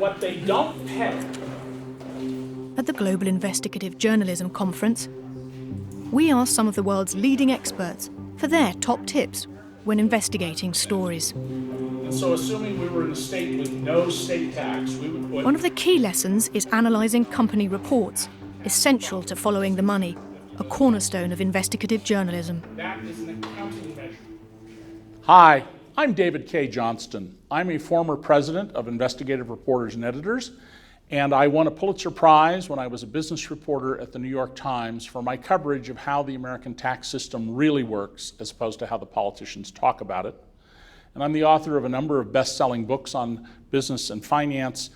what they don't pay. At the Global Investigative Journalism Conference, we asked some of the world's leading experts for their top tips when investigating stories. And so assuming we were in a state with no state tax, we would put... One of the key lessons is analysing company reports, essential to following the money, a cornerstone of investigative journalism. That is an accounting measure. Hi, I'm David Cay Johnston. I'm a former president of Investigative Reporters and Editors, and I won a Pulitzer Prize when I was a business reporter at the New York Times for my coverage of how the American tax system really works as opposed to how the politicians talk about it. And I'm the author of a number of best-selling books on business and finance.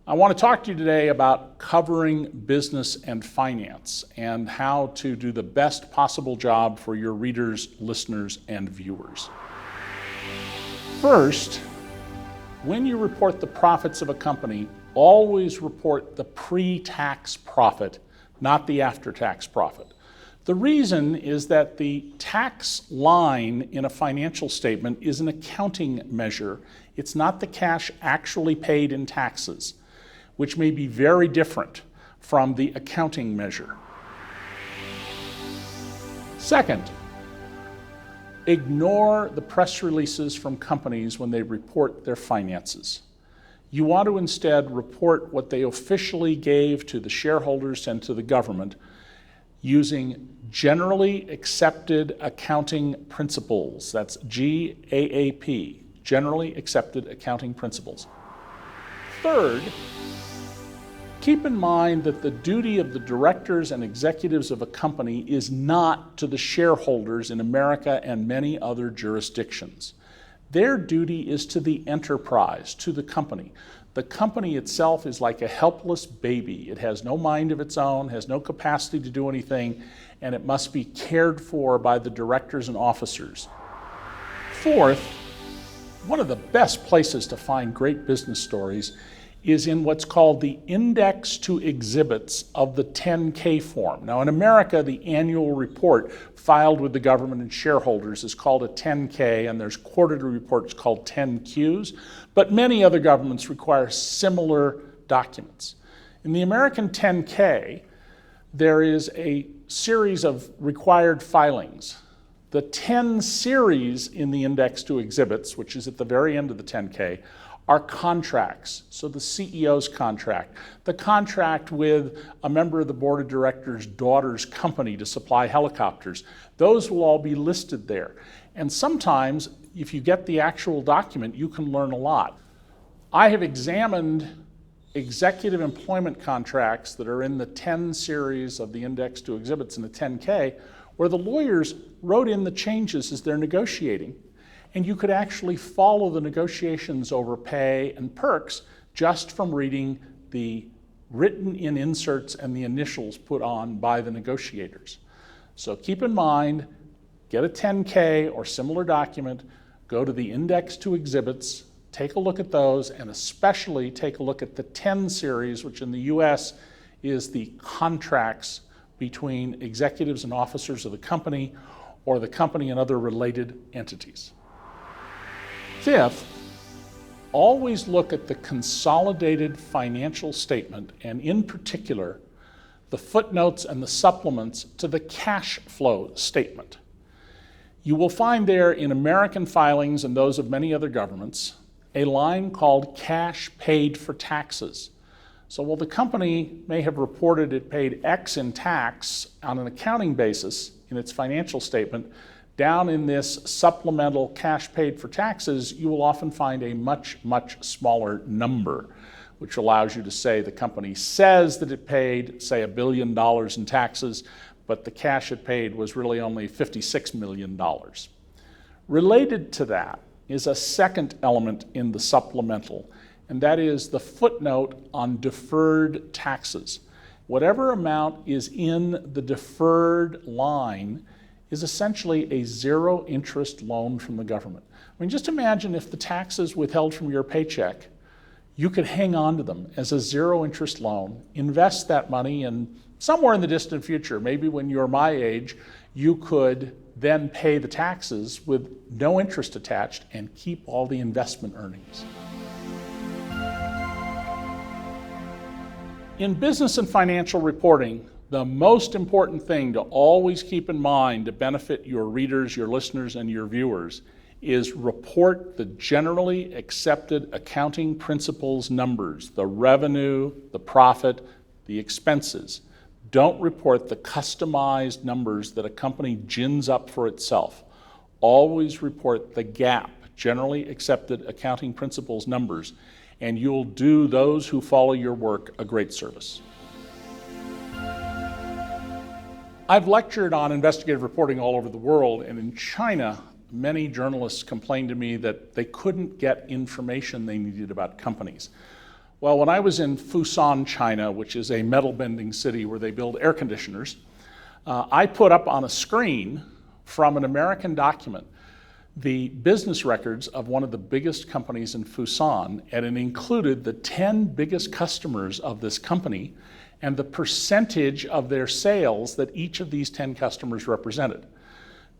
I want to talk to you today about covering business and finance and how to do the best possible job for your readers, listeners, and viewers. First, when you report the profits of a company, always report the pre-tax profit, not the after-tax profit. The reason is that the tax line in a financial statement is an accounting measure. It's not the cash actually paid in taxes, which may be very different from the accounting measure. Second, ignore the press releases from companies when they report their finances. You want to instead report what they officially gave to the shareholders and to the government using generally accepted accounting principles. That's GAAP, generally accepted accounting principles. Third, keep in mind that the duty of the directors and executives of a company is not to the shareholders in America and many other jurisdictions. Their duty is to the enterprise, to the company. The company itself is like a helpless baby. It has no mind of its own, has no capacity to do anything, and it must be cared for by the directors and officers. Fourth, one of the best places to find great business stories is in what's called the Index to Exhibits of the 10K form. Now in America, the annual report filed with the government and shareholders is called a 10K, and there's quarterly reports called 10Qs, but many other governments require similar documents. In the American 10K, there is a series of required filings. The 10 series in the Index to Exhibits, which is at the very end of the 10K, are contracts. So the CEO's contract, the contract with a member of the board of directors' daughter's company to supply helicopters, those will all be listed there. And sometimes, if you get the actual document, you can learn a lot. I have examined executive employment contracts that are in the 10 series of the Index to Exhibits in the 10K, where the lawyers wrote in the changes as they're negotiating. And you could actually follow the negotiations over pay and perks just from reading the written-in inserts and the initials put on by the negotiators. So keep in mind, get a 10K or similar document, go to the Index to Exhibits, take a look at those, and especially take a look at the 10 series, which in the US is the contracts between executives and officers of the company or the company and other related entities. Fifth, always look at the consolidated financial statement, and in particular, the footnotes and the supplements to the cash flow statement. You will find there in American filings and those of many other governments, a line called cash paid for taxes. So while the company may have reported it paid X in tax on an accounting basis in its financial statement, down in this supplemental cash paid for taxes, you will often find a much, much smaller number, which allows you to say the company says that it paid, say, $1 billion in taxes, but the cash it paid was really only $56 million. Related to that is a second element in the supplemental, and that is the footnote on deferred taxes. Whatever amount is in the deferred line is essentially a zero interest loan from the government. I mean, just imagine if the taxes withheld from your paycheck, you could hang on to them as a zero interest loan, invest that money, and somewhere in the distant future, maybe when you're my age, you could then pay the taxes with no interest attached and keep all the investment earnings. In business and financial reporting, the most important thing to always keep in mind to benefit your readers, your listeners, and your viewers is report the generally accepted accounting principles numbers, the revenue, the profit, the expenses. Don't report the customized numbers that a company gins up for itself. Always report the GAAP, generally accepted accounting principles numbers, and you'll do those who follow your work a great service. I've lectured on investigative reporting all over the world, and in China, many journalists complained to me that they couldn't get information they needed about companies. Well, when I was in Fusan, China, which is a metal-bending city where they build air conditioners, I put up on a screen from an American document the business records of one of the biggest companies in Fusan, and it included the 10 biggest customers of this company and the percentage of their sales that each of these 10 customers represented.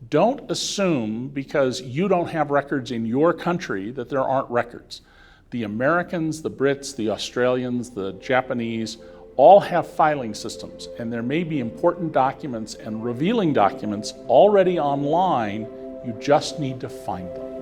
Don't assume because you don't have records in your country that there aren't records. The Americans, the Brits, the Australians, the Japanese, all have filing systems, and there may be important documents and revealing documents already online. You just need to find them.